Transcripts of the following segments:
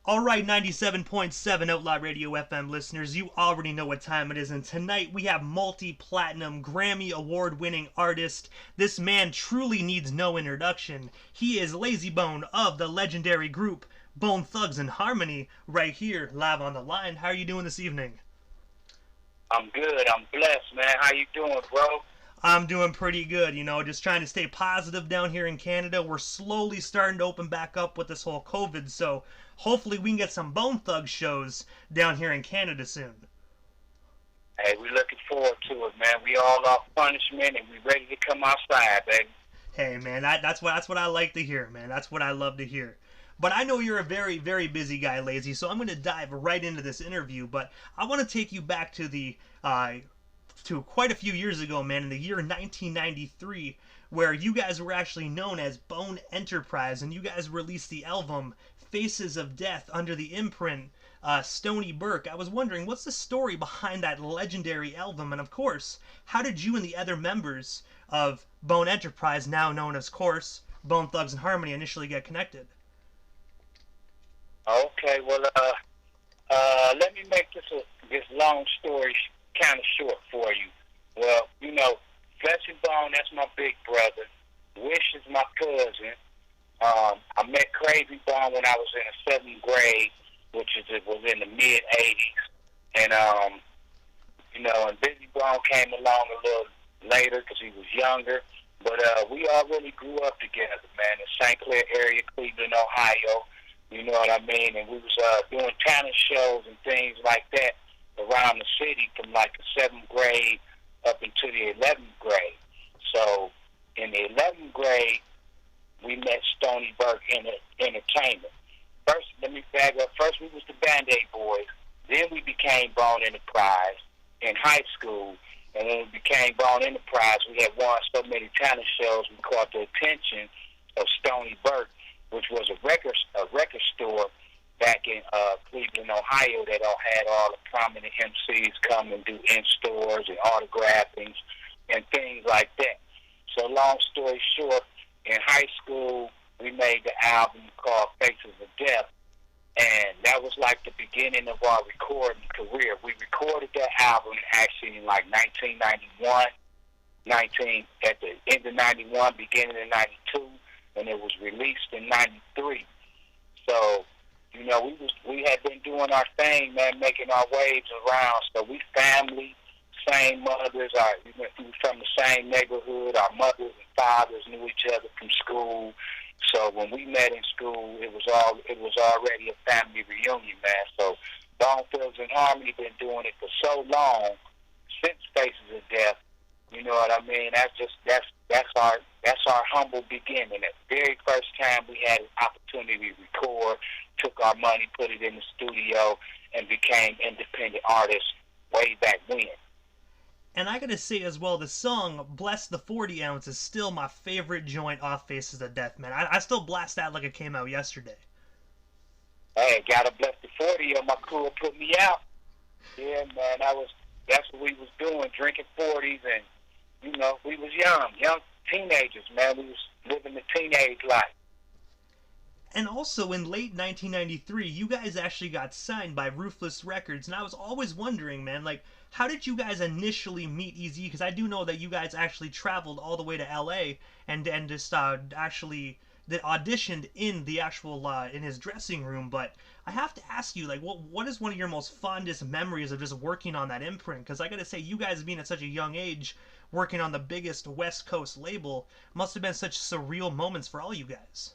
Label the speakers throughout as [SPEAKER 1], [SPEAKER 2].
[SPEAKER 1] Alright, 97.7 Outlaw Radio FM listeners, you already know what time it is, and tonight we have multi-platinum Grammy award-winning artist. This man truly needs no introduction. He is Layzie Bone of the legendary group Bone Thugs and Harmony, right here, live on the line. How are you doing this evening?
[SPEAKER 2] I'm good. I'm blessed, man. How you doing, bro?
[SPEAKER 1] I'm doing pretty good, just trying to stay positive down here in Canada. We're slowly starting to open back up with this whole COVID, so hopefully we can get some Bone Thug shows down here in Canada soon.
[SPEAKER 2] Hey, we looking forward to it, man. We all off punishment and we ready to come outside, baby.
[SPEAKER 1] Hey, man, that's what I like to hear, man. That's what I love to hear. But I know you're a very, very busy guy, Layzie, so I'm going to dive right into this interview. But I want to take you back to to quite a few years ago, man, in the year 1993, where you guys were actually known as Bone Enterprise, and you guys released the album Faces of Death under the imprint Stony Burke. I was wondering, what's the story behind that legendary album? And of course, how did you and the other members of Bone Enterprise, now known as Course, Bone Thugs and Harmony, initially get connected?
[SPEAKER 2] Okay, well, let me make this long story kind of short for you. Well, Flesh and Bone, that's my big brother. Wish is my cousin. I met Crazy Bone when I was in the 7th grade, which was in the mid-'80s. And, and Busy Bone came along a little later because he was younger. But we all really grew up together, man, in St. Clair area, Cleveland, Ohio. You know what I mean? And we was doing talent shows and things like that around the city from like the 7th grade up into the 11th grade. So in the 11th grade, we met Stony Burke Entertainment. First, let me back up. First, we was the Band-Aid Boys. Then we became Bone Enterprise in high school. And when we became Bone Enterprise, we had won so many talent shows, we caught the attention of Stony Burke, which was a record store back in Cleveland, Ohio, that had all the prominent MCs come and do in-stores and autographings and things like that. So long story short, in high school, we made the album called Faces of Death, and that was like the beginning of our recording career. We recorded that album actually in like 1991, at the end of 91, beginning of 92, and it was released in 93. So, we had been doing our thing, man, making our waves around. So we family, same mothers, we were from the same neighborhood. Our mothers and fathers knew each other from school. So when we met in school, it was already a family reunion, man. So Bone Thugs and Harmony been doing it for so long, since Faces of Death. You know what I mean? That's our humble beginning. The very first time we had an opportunity to record, took our money, put it in the studio, and became independent artists way back when.
[SPEAKER 1] And I gotta say as well, the song Bless the 40 Ounce is still my favorite joint off Faces of Death, man. I still blast that like it came out yesterday.
[SPEAKER 2] Hey, gotta bless the 40, or my crew put me out. Yeah, man, that's what we was doing, drinking 40s, and, we was young teenagers, man. We was living the teenage life.
[SPEAKER 1] And also in late 1993, you guys actually got signed by Ruthless Records, and I was always wondering, man, like, how did you guys initially meet Eazy-E? Because I do know that you guys actually traveled all the way to LA and just actually that auditioned in the actual in his dressing room. But I have to ask you, like, what is one of your most fondest memories of just working on that imprint? Because I gotta say, you guys being at such a young age, working on the biggest West Coast label, must have been such surreal moments for all you guys.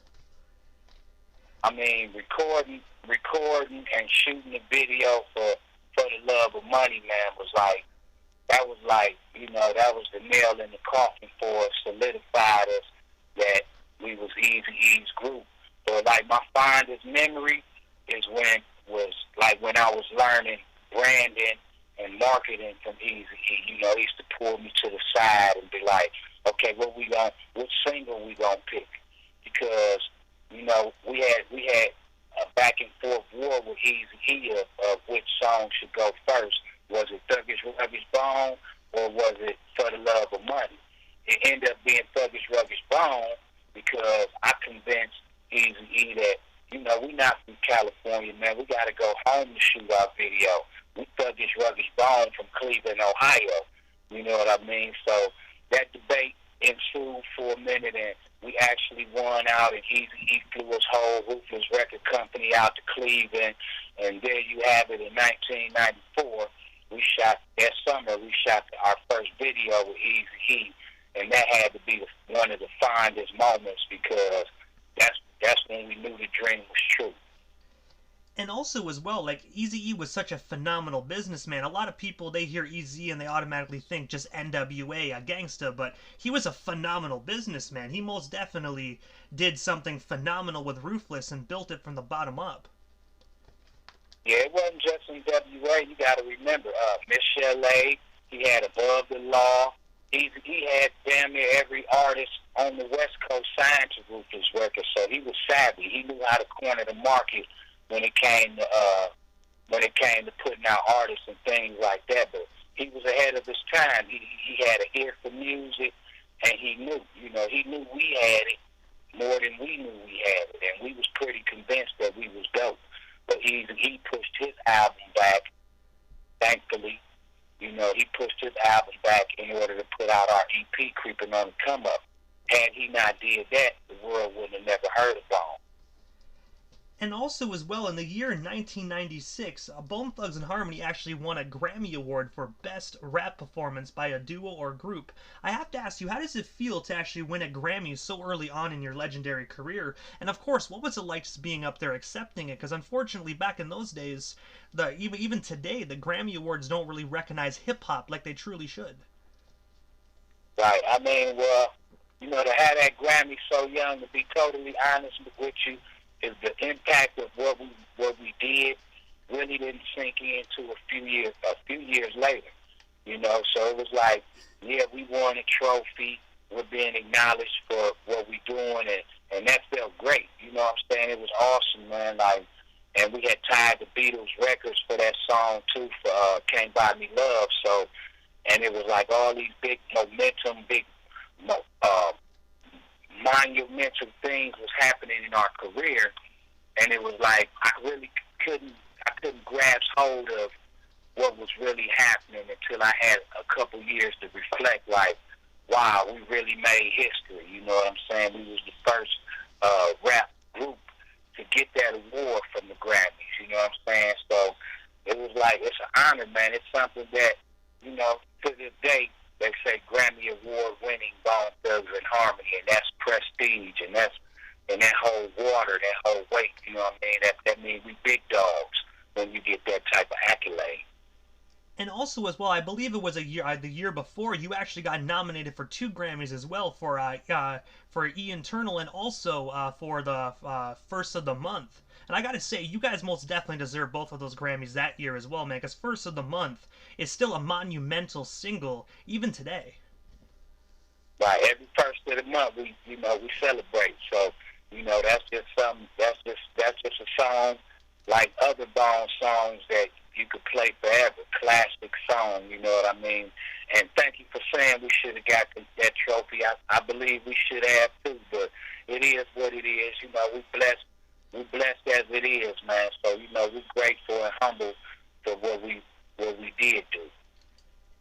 [SPEAKER 2] I mean, recording and shooting the video for the Love of Money, man, that was the nail in the coffin for us, solidified us that we was Eazy-E's group. So like my fondest memory is when I was learning branding and marketing from Eazy-E. He used to pull me to the side and be like, okay, which single we gonna pick? Because we had a back and forth war with Eazy-E of which song should go first. Was it Thuggish Ruggish Bone, or was it For the Love of Money? It ended up being Thuggish Ruggish Bone because I convinced Eazy-E that, we not from California, man. We got to go home to shoot our video. We Thuggish Ruggish Bone from Cleveland, Ohio. You know what I mean? So that debate ensued for a minute, and we actually won out, and Eazy-E flew his whole Ruthless record company out to Cleveland, and there you have it in 1994. That summer, we shot our first video with Eazy-E, and that had to be one of the fondest moments because that's when we knew the dream was true.
[SPEAKER 1] And also as well, like, Eazy-E was such a phenomenal businessman. A lot of people, they hear Eazy and they automatically think just NWA, a gangsta, but he was a phenomenal businessman. He most definitely did something phenomenal with Ruthless and built it from the bottom up.
[SPEAKER 2] Yeah, it wasn't just NWA. You got to remember, Miss Chalet, he had Above the Law. He had damn near every artist on the West Coast signed to Ruthless Records, so he was savvy. He knew how to corner the market when it came to putting out artists and things like that. But he was ahead of his time. He had an ear for music, and he knew we had it more than we knew we had it, and we was pretty convinced that we was dope. But he pushed his album back, thankfully. He pushed his album back in order to put out our EP, Creeping on the Come Up. Had he not did that, the world wouldn't have never heard of Bone.
[SPEAKER 1] And also as well, in the year 1996, Bone Thugs and Harmony actually won a Grammy Award for Best Rap Performance by a Duo or Group. I have to ask you, how does it feel to actually win a Grammy so early on in your legendary career? And of course, what was it like just being up there accepting it? Because unfortunately, back in those days, even today, the Grammy Awards don't really recognize hip-hop like they truly should.
[SPEAKER 2] Right. I mean, well, to have that Grammy so young, to be totally honest with you, is the impact of what we did really didn't sink into a few years later. So it was like, yeah, we won a trophy, we're being acknowledged for what we doing, and that felt great. You know what I'm saying? It was awesome, man. Like, and we had tied the Beatles records for that song too, for Can't Buy Me Love. So, and it was like all these big momentum, monumental things was happening in our career, and it was like I couldn't grasp hold of what was really happening until I had a couple years to reflect, like, wow, we really made history. You know what I'm saying? We was the first rap group to get that award from the Grammys. You know what I'm saying? So it was like, it's an honor, man. It's something that, to this day, they say Grammy Award winning Bone Thugs and Harmony, and that's prestige, and that whole water, that whole weight. You know what I mean? That means we big dogs when you get that type of accolade.
[SPEAKER 1] And also as well, I believe it was the year before, you actually got nominated for 2 Grammys as well for E-Internal and also for the First of the Month. And I gotta say, you guys most definitely deserve both of those Grammys that year as well, man, because First of the Month is still a monumental single, even today.
[SPEAKER 2] Right, every first of the month we celebrate. So, that's just something, that's just a song like other Bone songs that you could play forever. Classic song, you know what I mean? And thank you for saying we should have got that trophy. I believe we should have too, but it is what it is. We blessed as it is, man. So, we're grateful and humble for what we did do.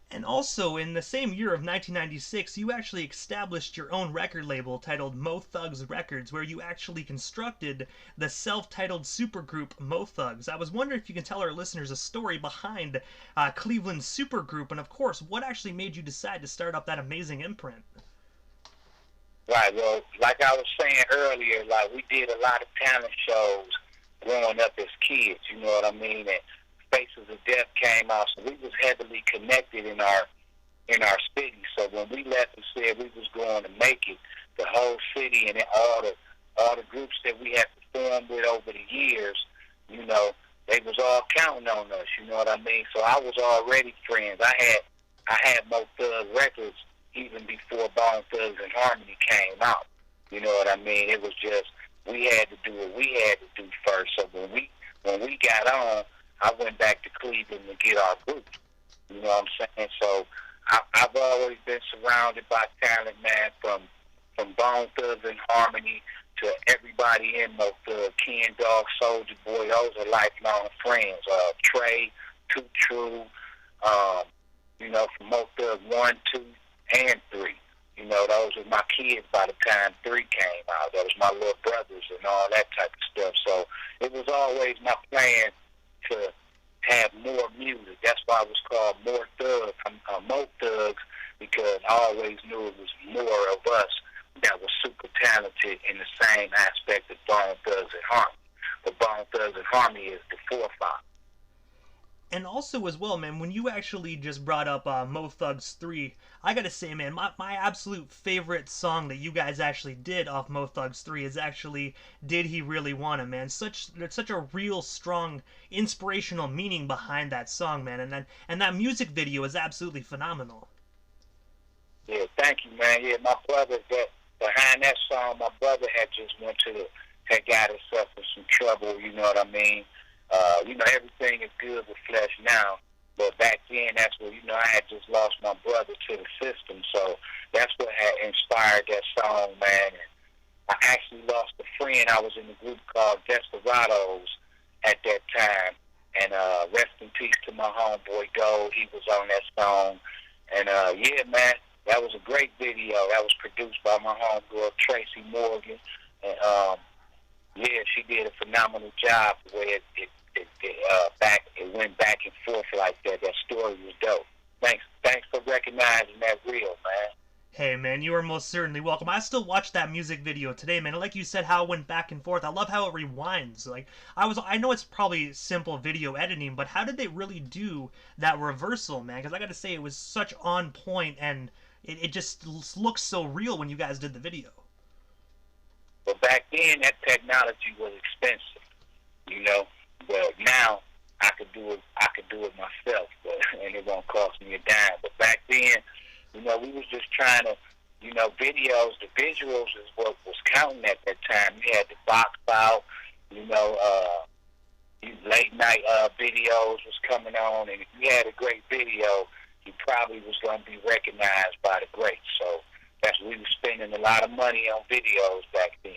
[SPEAKER 1] And also, in the same year of 1996, you actually established your own record label titled Mo Thugs Records, where you actually constructed the self-titled supergroup Mo Thugs. I was wondering if you can tell our listeners a story behind Cleveland's supergroup, and of course, what actually made you decide to start up that amazing imprint?
[SPEAKER 2] Right, well, like I was saying earlier, like we did a lot of talent shows growing up as kids, you know what I mean? And Faces of Death came out, so we was heavily connected in our city. So when we left and said we was going to make it, the whole city and all the groups that we had performed with over the years, they was all counting on us. You know what I mean? So I was already friends. I had Mo Thug Records even before Bone Thugs and Harmony came out. You know what I mean? It was just we had to do what we had to do first. So when we got on, I went back to Cleveland to get our group. You know what I'm saying? So I've always been surrounded by talent, man, from Bone Thugs and Harmony to everybody in the Ken Dog, Soldier Boy. Those are lifelong friends. Trey, Too True, you know, from Mo Thug 1, 2, and 3. You know, those were my kids by the time 3 came out. That was my little brothers and all that type of stuff. So it was always my plan to have more music. That's why it was called Mo Thugs, because I always knew it was more of us that was super talented in the same aspect of Bone Thugs and Harmony. But Bone Thugs and Harmony is the forefront.
[SPEAKER 1] And also as well, man, when you actually just brought up Mo Thugs 3, I gotta say, man, my absolute favorite song that you guys actually did off Mo Thugs 3 is actually Did He Really Wanna, man. There's such a real strong inspirational meaning behind that song, man, and that music video is absolutely phenomenal.
[SPEAKER 2] Yeah, thank you, man. Yeah, my brother, that behind that song, my brother had got himself in some trouble, you know what I mean? You know, everything is good with Flesh now, but back then, that's where, you know, I had just lost my brother to the system, so that's what had inspired that song, man. And I actually lost a friend. I was in a group called Desperados at that time, and rest in peace to my homeboy Gold. He was on that song, and yeah, man, that was a great video. That was produced by my homegirl Tracy Morgan, and yeah, she did a phenomenal job the way it went back and forth like that. That story was dope. Thanks for recognizing that real, man.
[SPEAKER 1] Hey, man, you are most certainly welcome. I still watch that music video today, man. Like you said, how it went back and forth. I love how it rewinds. Like, I know it's probably simple video editing, but how did they really do that reversal, man? Because I got to say, it was such on point, and it just looks so real when you guys did the video.
[SPEAKER 2] But back then, that technology was expensive, you know. But now I could do it myself, and it won't cost me a dime. But back then, you know, we was just trying to, you know, videos. The visuals is what was counting at that time. You had the box out, you know, late night videos was coming on, and if you had a great video, you probably was going to be recognized by the greats. So that's we were spending a lot of money on videos back then.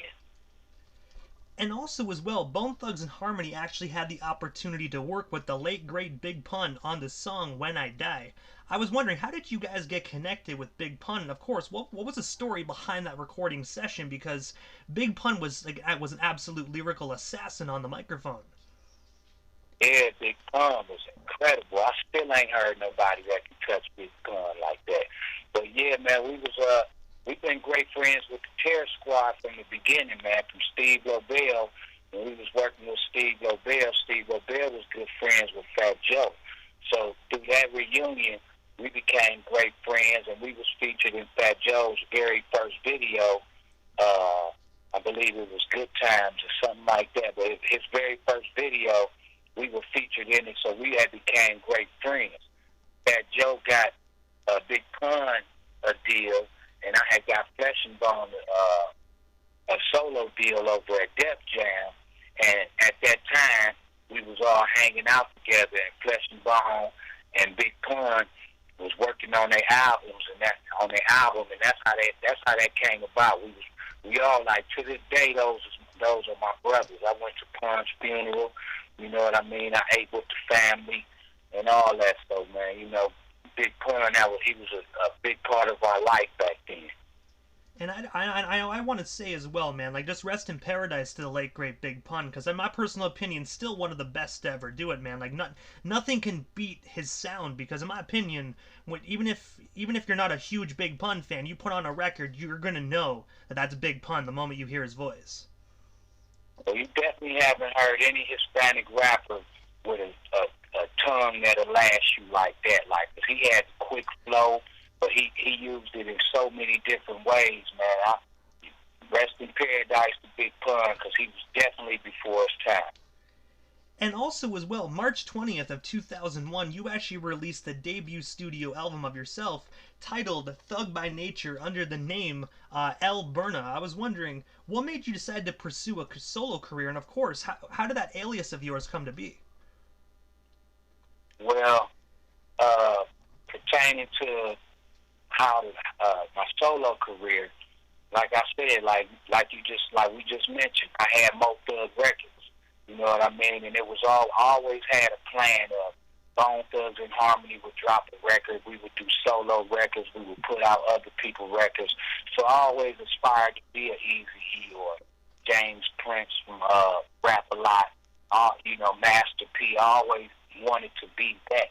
[SPEAKER 1] And also as well, Bone Thugs and Harmony actually had the opportunity to work with the late great Big Pun on the song When I Die. I was wondering, how did you guys get connected with Big Pun? And of course, what was the story behind that recording session? Because Big Pun was an absolute lyrical assassin on the microphone.
[SPEAKER 2] Yeah, Big Pun was incredible. I still ain't heard nobody that can touch Big Pun like that. But yeah, man, we've been great friends with the Terror Squad from the beginning, man, from Steve Lobel. When we was working with Steve Lobel was good friends with Fat Joe. So through that reunion, we became great friends, and we was featured in Fat Joe's very first video. I believe it was Good Times or something like that. But his very first video, we were featured in it, so we had became great friends. Fat Joe got Big Pun a deal, and I had got Flesh and Bone a solo deal over at Def Jam. And at that time, we was all hanging out together, and Flesh and Bone and Big Pun was working on their albums, and that's how that came about. We all, like, to this day, those are my brothers. I went to Pun's funeral, you know what I mean? I ate with the family and all that stuff, man. You know, Big Pun, he was a big part of our life back then.
[SPEAKER 1] And I want to say as well, man, like, just rest in paradise to the late great Big Pun, because in my personal opinion, still one of the best to ever do it, man. Like, nothing can beat his sound, because in my opinion, even if you're not a huge Big Pun fan, you put on a record, you're gonna know that that's Big Pun the moment you hear his voice.
[SPEAKER 2] Well, you definitely haven't heard any Hispanic rapper with a tongue that'll last you like that. Like, he had a quick flow, but he used it in so many different ways, man. Rest in paradise to Big Pun, because he was definitely before his time.
[SPEAKER 1] And also as well, March 20th of 2001, you actually released the debut studio album of yourself titled Thug by Nature under the name L-Burna. I was wondering, what made you decide to pursue a solo career? And of course, how did that alias of yours come to be?
[SPEAKER 2] Well, pertaining to how my solo career, like I said, like we just mentioned, I had Mo Thug Records. You know what I mean? And it was always had a plan of Bone Thugs and Harmony would drop a record, we would do solo records, we would put out other people's records. So I always aspired to be an Eazy-E or James Prince from Rap A Lot, you know, Master P. I always wanted to be that.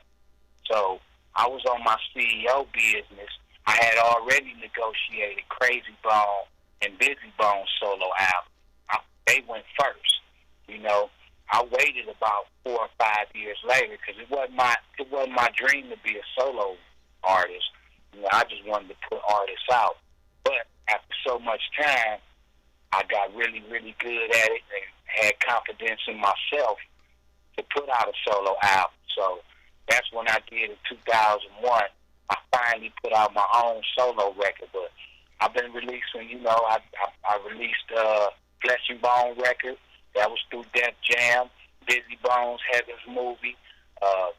[SPEAKER 2] So I was on my CEO business. I had already negotiated Crazy Bone and Busy Bone solo album. They went first. You know, I waited about 4 or 5 years later because it wasn't my dream to be a solo artist. You know, I just wanted to put artists out. But after so much time, I got really, really good at it and had confidence in myself to put out a solo album. So that's when I did in 2001. I finally put out my own solo record. But I've been releasing, you know, I released Flesh and Bone record. That was through Def Jam, Busy Bones, Heaven's Movie,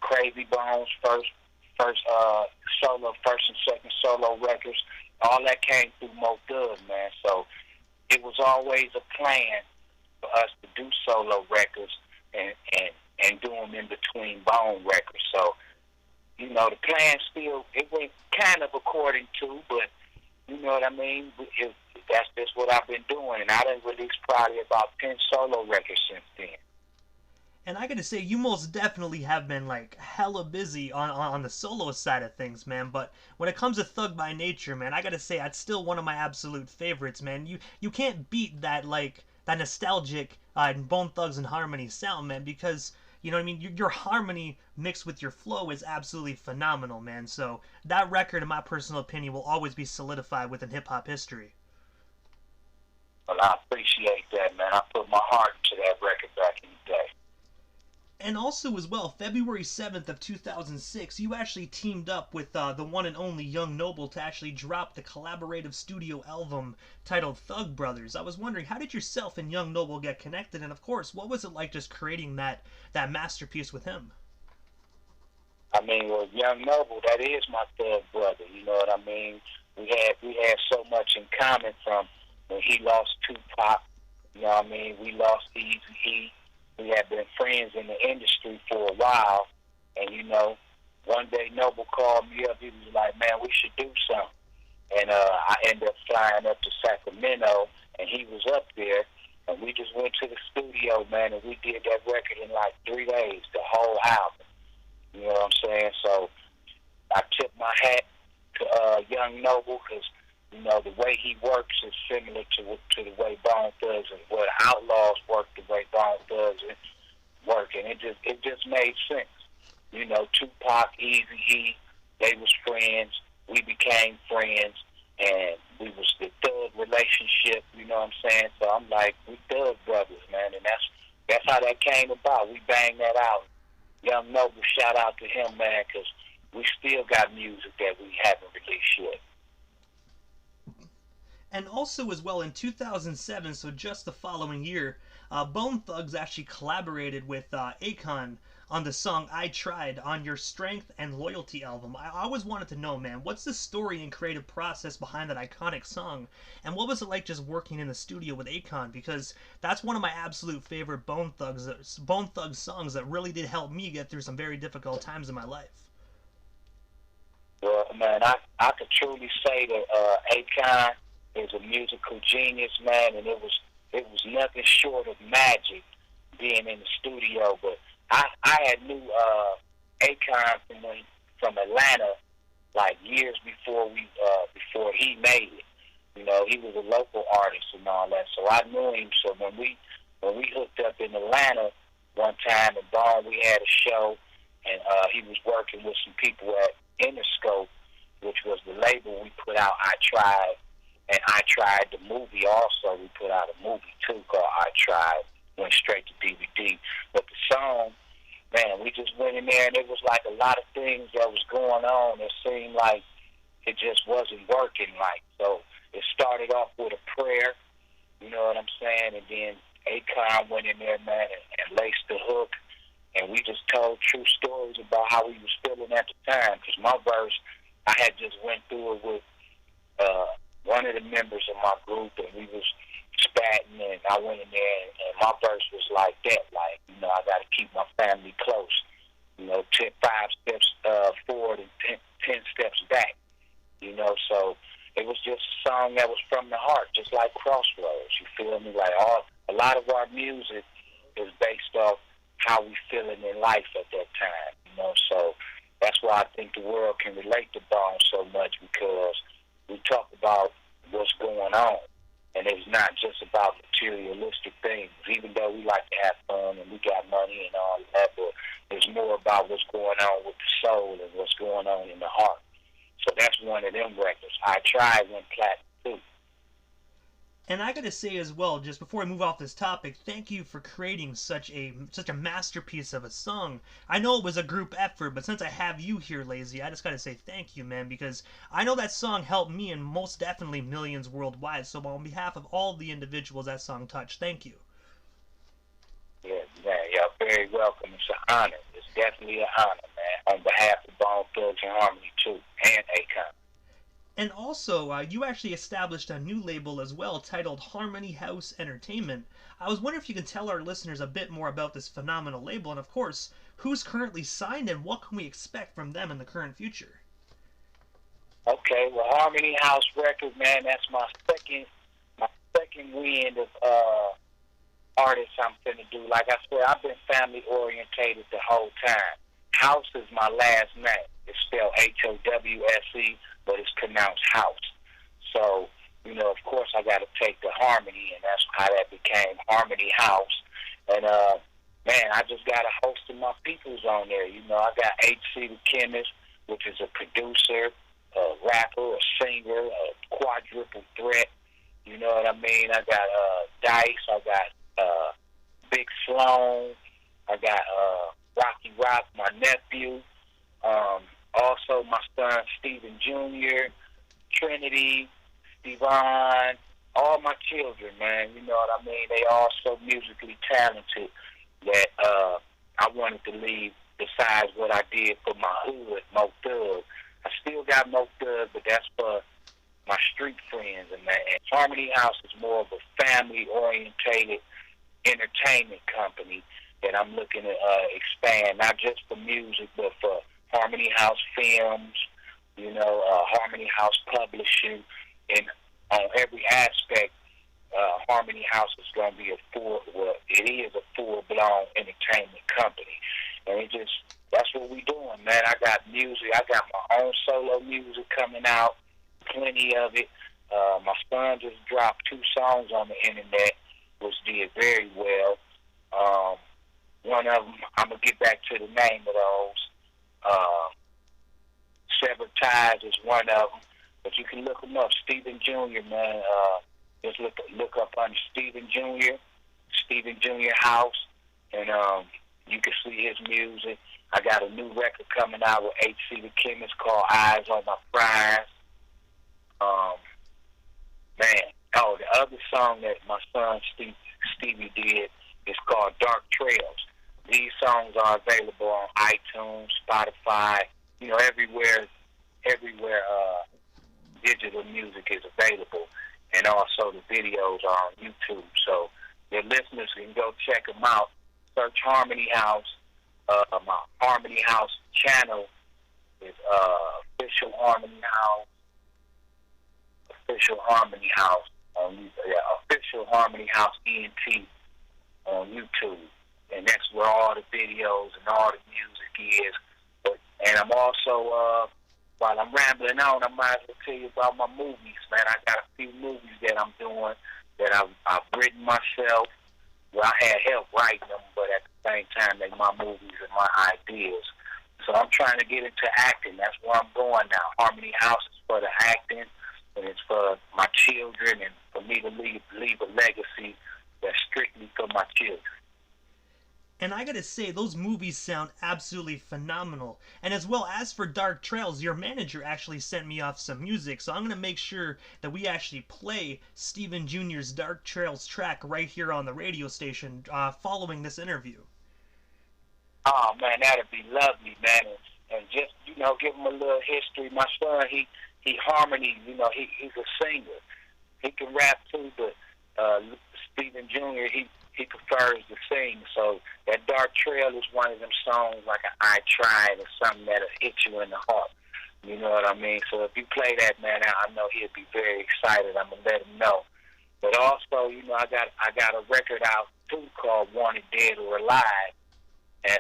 [SPEAKER 2] Crazy Bones, first and second solo records. All that came through Mo Thug, man. So it was always a plan for us to do solo records and do them in between Bone records. So, you know, the plan still, it went kind of according to, but you know what I mean? That's just what I've been doing, and I done released probably about 10 solo records since then.
[SPEAKER 1] And I gotta say, you most definitely have been, like, hella busy on the solo side of things, man. But when it comes to Thug by Nature, man, I gotta say, that's still one of my absolute favorites, man. You can't beat that, like, that nostalgic Bone Thugs and Harmony sound, man, because, you know what I mean? Your harmony mixed with your flow is absolutely phenomenal, man. So that record, in my personal opinion, will always be solidified within hip-hop history.
[SPEAKER 2] Well, I appreciate that, man. I put my heart into that record back in the day.
[SPEAKER 1] And also, as well, February 7th of 2006, you actually teamed up with the one and only Young Noble to actually drop the collaborative studio album titled Thug Brothers. I was wondering, how did yourself and Young Noble get connected? And of course, what was it like just creating that masterpiece with him?
[SPEAKER 2] I mean, well, Young Noble, that is my thug brother. You know what I mean? We had so much in common from when he lost Tupac. You know what I mean? We lost Eazy-E. We had been friends in the industry for a while. And, you know, one day Noble called me up. He was like, man, we should do something. And I ended up flying up to Sacramento, and he was up there. And we just went to the studio, man, and we did that record in like 3 days, the whole album. You know what I'm saying? So I tip my hat to Young Noble because, you know, the way he works is similar to the way Bone Thugs and what Outlaws work, the way Bone Thugs work, and it just made sense. You know, Tupac, Eazy-E, they was friends. We became friends, and we was the thug relationship. You know what I'm saying? So I'm like, we thug brothers, man, and that's how that came about. We banged that out. Young Noble, shout out to him, man, because we still got music that we haven't released yet.
[SPEAKER 1] And also, as well, in 2007, so just the following year, Bone Thugs actually collaborated with Akon on the song I Tried on your Strength and Loyalty album. I always wanted to know, man, what's the story and creative process behind that iconic song? And what was it like just working in the studio with Akon? Because that's one of my absolute favorite Bone Thugs songs that really did help me get through some very difficult times in my life.
[SPEAKER 2] Well, man, I could truly say that Akon is a musical genius, man, and it was nothing short of magic being in the studio. But I had knew Akon from Atlanta like years before he made it. You know, he was a local artist and all that, so I knew him. So when we hooked up in Atlanta one time in Bone, we had a show, and he was working with some people at Interscope, which was the label we put out I Tried. And I Tried the movie also. We put out a movie too called I Tried. Went straight to DVD. But the song, man, we just went in there and it was like a lot of things that was going on. It seemed like it just wasn't working right. So it started off with a prayer, you know what I'm saying? And then Akon went in there, man, and laced the hook. And we just told true stories about how we was feeling at the time. Because my verse, I had just went through it with one of the members of my group, and we was spatting, and I went in there, and my verse was like that, like, you know, I got to keep my family close, you know, 5 steps forward and 10 steps back, you know, so it was just a song that was from the heart, just like Crossroads, you feel me? Like, a lot of our music is based off how we feeling in life at that time, you know, so that's why I think the world can relate to Bone so much, because we talk about what's going on. And it's not just about materialistic things, even though we like to have fun and we got money and all that, but it's more about what's going on with the soul and what's going on in the heart. So that's one of them records. I Tried went platinum too.
[SPEAKER 1] And I gotta say as well, just before I move off this topic, thank you for creating such a masterpiece of a song. I know it was a group effort, but since I have you here, Layzie, I just gotta say thank you, man, because I know that song helped me and most definitely millions worldwide. So on behalf of all the individuals that song touched, thank you.
[SPEAKER 2] Yeah, man, you're very welcome. It's an honor. It's definitely an honor, man, on behalf of Bone Thugs and Harmony too, and Akon.
[SPEAKER 1] And also, you actually established a new label as well titled Harmony House Entertainment. I was wondering if you can tell our listeners a bit more about this phenomenal label, and of course, who's currently signed and what can we expect from them in the current future?
[SPEAKER 2] Okay, well, Harmony House Records, man, that's my second wind of artists I'm finna do. Like I said, I've been family orientated the whole time. House is my last name. It's spelled Howse, but it's pronounced House. So, you know, of course I got to take the harmony, and that's how that became Harmony House. And, man, I just got a host of my peoples on there. You know, I got HC the Chemist, which is a producer, a rapper, a singer, a quadruple threat. You know what I mean? I got Dice, I got Big Sloan, I got Rocky Rock, my nephew. Also, my son Stephen Jr., Trinity, Stevan, all my children, man. You know what I mean? They all so musically talented that I wanted to leave besides what I did for my hood, Mo Thug. I still got Mo Thug, but that's for my street friends. And man, Harmony House is more of a family-orientated entertainment company that I'm looking to expand, not just for music, but for Harmony House Films, you know, Harmony House Publishing, and on every aspect, Harmony House is going to be it is a full-blown entertainment company. And that's what we doing, man. I got music. I got my own solo music coming out, plenty of it. My son just dropped 2 songs on the internet, which did very well. One of them, I'm going to get back to the name of those. Severed Ties is one of them, but you can look them up. Stephen Jr., man, just look up under Stephen Jr. House, and you can see his music. I got a new record coming out with HC the Chemist called Eyes on My Fries. Man, the other song that my son Stevie did is called Dark Trails. These songs are available on iTunes, Spotify, you know, everywhere digital music is available. And also the videos are on YouTube. So your listeners can go check them out. Search Harmony House. My Harmony House channel is Official Harmony House. Official Harmony House Official Harmony House ENT on YouTube. And that's where all the videos and all the music is. And I'm also, while I'm rambling on, I might as well tell you about my movies, man. I got a few movies that I'm doing that I've written myself. Well, I had help writing them, but at the same time, they my movies and my ideas. So I'm trying to get into acting. That's where I'm going now. Harmony House is for the acting, and it's for my children, and for me to leave a legacy that's strictly for my children.
[SPEAKER 1] And I gotta say, those movies sound absolutely phenomenal. And as well as for Dark Trails, your manager actually sent me off some music, so I'm gonna make sure that we actually play Stephen Jr.'s Dark Trails track right here on the radio station following this interview.
[SPEAKER 2] Oh man, that'd be lovely, man. And just, you know, give him a little history. My son, he he harmony. You know, he's a singer. He can rap too, but Stephen Jr. He prefers to sing. So that Dark Trail is one of them songs like I Tried or something that'll hit you in the heart. You know what I mean? So if you play that, man, I know he'll be very excited. I'm gonna let him know. But also, you know, I got a record out too called Wanted Dead or Alive, and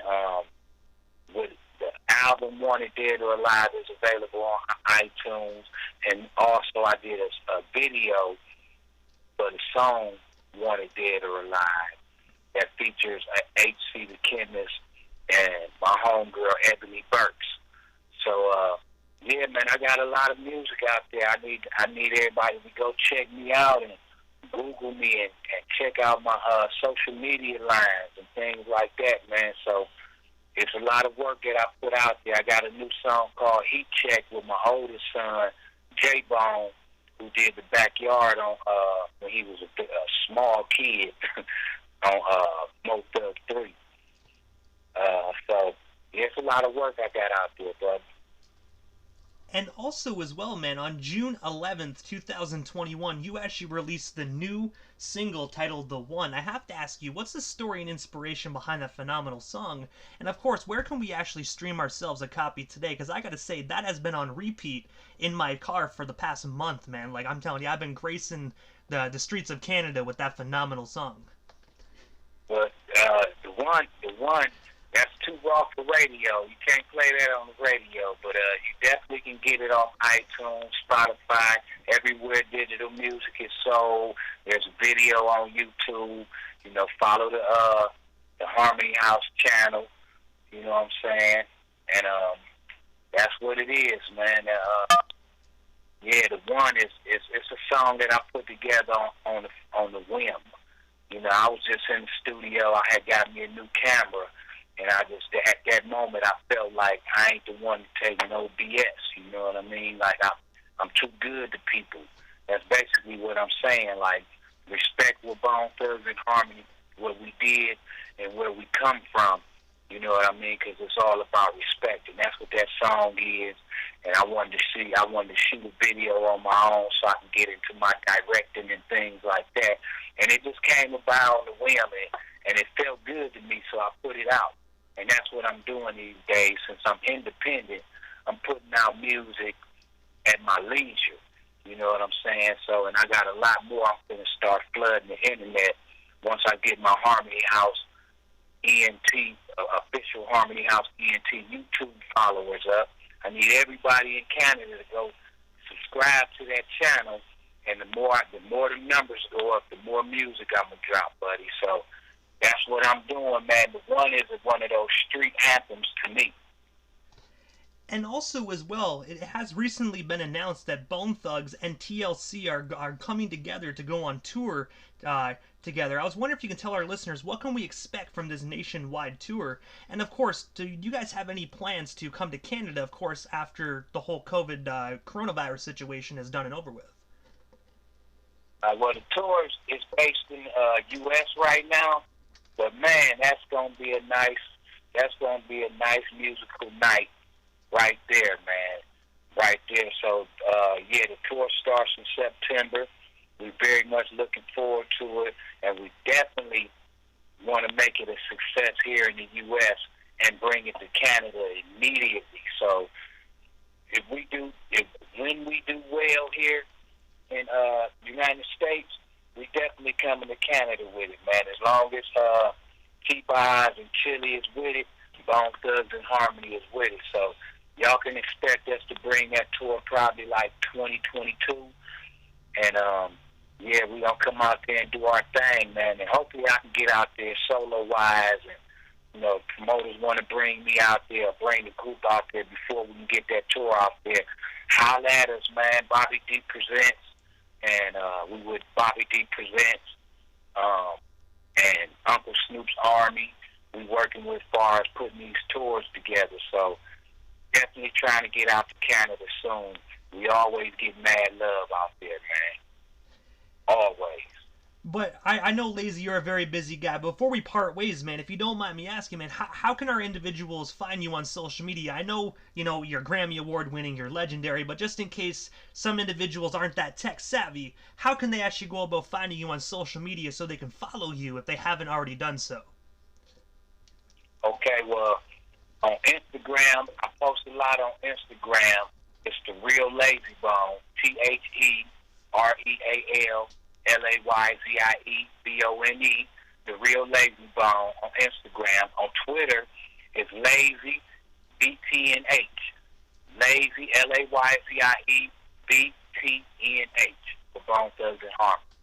[SPEAKER 2] with the album Wanted Dead or Alive is available on iTunes, and also I did a video for the song Wanted Dead or Alive that features H.C. the Chemist and my homegirl Ebony Burks. So yeah, man, I got a lot of music out there. I need everybody to go check me out and Google me and check out my social media lines and things like that, man. So it's a lot of work that I put out there. I got a new song called Heat Check with my oldest son, J-Bone, who did the backyard on when he was a small kid on Mo Thug 3. So yeah, it's a lot of work I got out there, brother.
[SPEAKER 1] And also as well, man, on June 11th, 2021, you actually released the new single titled The One. I have to ask you, what's the story and inspiration behind that phenomenal song? And of course, where can we actually stream ourselves a copy today? Because I gotta say, that has been on repeat in my car for the past month, man. Like, I'm telling you, I've been gracing the streets of Canada with that phenomenal song.
[SPEAKER 2] But the one, that's too raw for radio. You can't play that on the radio, but you definitely can get it off iTunes, Spotify, everywhere digital music is sold. There's a video on YouTube. You know, follow the Harmony House channel. You know what I'm saying? And that's what it is, man. Yeah, The One is it's a song that I put together on the whim. You know, I was just in the studio. I had got me a new camera. And I just, at that moment, I felt like I ain't the one to take no BS. You know what I mean? Like, I'm too good to people. That's basically what I'm saying. Like, respect what Bone Thugs and Harmony, what we did and where we come from. You know what I mean? Because it's all about respect. And that's what that song is. And I wanted to shoot a video on my own so I can get into my directing and things like that. And it just came about on the whim. And it felt good to me, so I put it out. And that's what I'm doing these days. Since I'm independent, I'm putting out music at my leisure. You know what I'm saying? So, and I got a lot more. I'm going to start flooding the internet once I get my Harmony House ENT, official Harmony House ENT YouTube followers up. I need everybody in Canada to go subscribe to that channel. And the more the numbers go up, the more music I'm going to drop, buddy. So, that's what I'm doing, man. The One is one of those street anthems to me.
[SPEAKER 1] And also as well, it has recently been announced that Bone Thugs and TLC are coming together to go on tour together. I was wondering if you can tell our listeners, what can we expect from this nationwide tour? And of course, do you guys have any plans to come to Canada, of course, after the whole coronavirus situation is done and over with?
[SPEAKER 2] Well, the tour is based in U.S. right now. But man, that's gonna be a nice musical night right there, man. Right there. So yeah, the tour starts in September. We're very much looking forward to it, and we definitely want to make it a success here in the U.S. and bring it to Canada immediately. So when we do well here in the United States, we definitely coming to Canada with it, man. As long as T-Boz and Chili is with it, Bone Thugs and Harmony is with it. So y'all can expect us to bring that tour probably like 2022. And yeah, we gonna come out there and do our thing, man. And hopefully I can get out there solo-wise, and you know, promoters want to bring me out there, bring the group out there before we can get that tour out there. Holla at us, man. Bobby D Presents. And we would Bobby D Presents and Uncle Snoop's Army. We working with as far as putting these tours together. So definitely trying to get out to Canada soon. We always get mad love out there, man. Always.
[SPEAKER 1] But I know, Layzie, you're a very busy guy. Before we part ways, man, if you don't mind me asking, man, how can our individuals find you on social media? I know, you're Grammy Award winning, you're legendary, but just in case some individuals aren't that tech savvy, how can they actually go about finding you on social media so they can follow you if they haven't already done so?
[SPEAKER 2] Okay, well, on Instagram, I post a lot on Instagram. It's the real Layzie Bone, TheRealLayziebone, the real Layzie Bone on Instagram. On Twitter, it's Layzie BTNH, Layzie LayzieBTNH, the Bone Thugs and Harmony.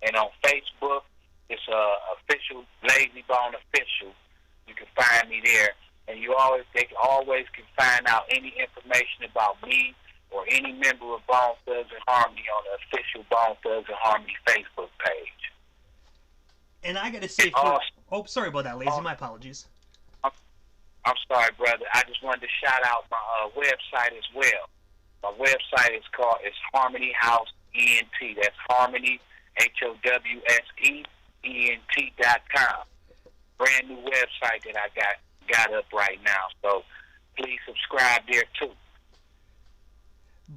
[SPEAKER 2] And on Facebook, it's official Layzie Bone official. You can find me there, and they always can find out any information about me or any member of Bone Thugs and Harmony on the official Bone Thugs and Harmony Facebook page.
[SPEAKER 1] And I gotta say, oh, sorry about that, Layzie. My apologies.
[SPEAKER 2] I'm sorry, brother. I just wanted to shout out my website as well. My website is Harmony House ENT. That's Harmony HOWSEENT.com. Brand new website that I got up right now. So please subscribe there too.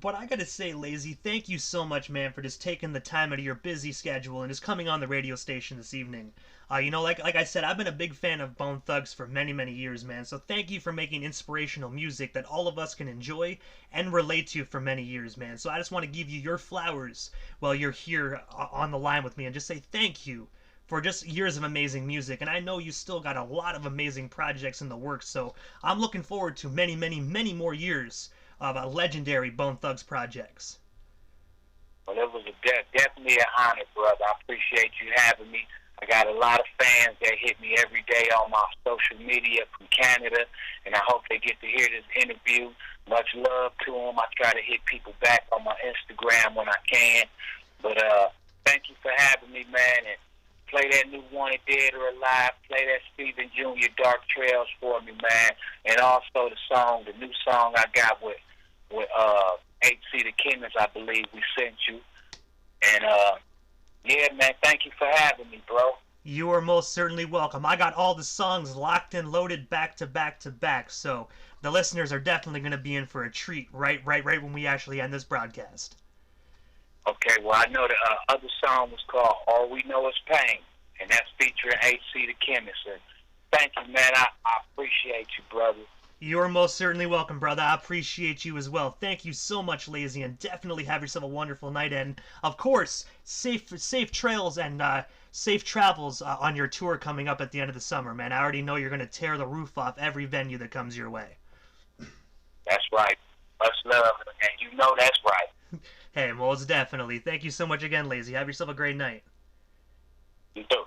[SPEAKER 1] But I gotta say, Layzie, thank you so much, man, for just taking the time out of your busy schedule and just coming on the radio station this evening. Like I said, I've been a big fan of Bone Thugs for many, many years, man. So thank you for making inspirational music that all of us can enjoy and relate to for many years, man. So I just want to give you your flowers while you're here on the line with me and just say thank you for just years of amazing music. And I know you still got a lot of amazing projects in the works, so I'm looking forward to many, many, many more years of legendary Bone Thugs projects.
[SPEAKER 2] Well, it was definitely an honor, brother. I appreciate you having me. I got a lot of fans that hit me every day on my social media from Canada, and I hope they get to hear this interview. Much love to them. I try to hit people back on my Instagram when I can. But thank you for having me, man, and play that new Wanted Dead or Alive. Play that Stephen Jr. Dark Trails for me, man. And also the new song I got with HC the Chemist, I believe we sent you. And yeah, man, thank you for having me, bro.
[SPEAKER 1] You are most certainly welcome. I got all the songs locked and loaded back to back to back, so the listeners are definitely going to be in for a treat right when we actually end this broadcast.
[SPEAKER 2] Okay, well, I know the other song was called All We Know Is Pain, and that's featuring HC the Chemist. And thank you, man. I appreciate you, brother.
[SPEAKER 1] You're most certainly welcome, brother. I appreciate you as well. Thank you so much, Layzie, and definitely have yourself a wonderful night. And, of course, safe trails and safe travels on your tour coming up at the end of the summer, man. I already know you're going to tear the roof off every venue that comes your way.
[SPEAKER 2] That's right. Much love, and you know that's right.
[SPEAKER 1] Hey, most definitely. Thank you so much again, Layzie. Have yourself a great night.
[SPEAKER 2] You too.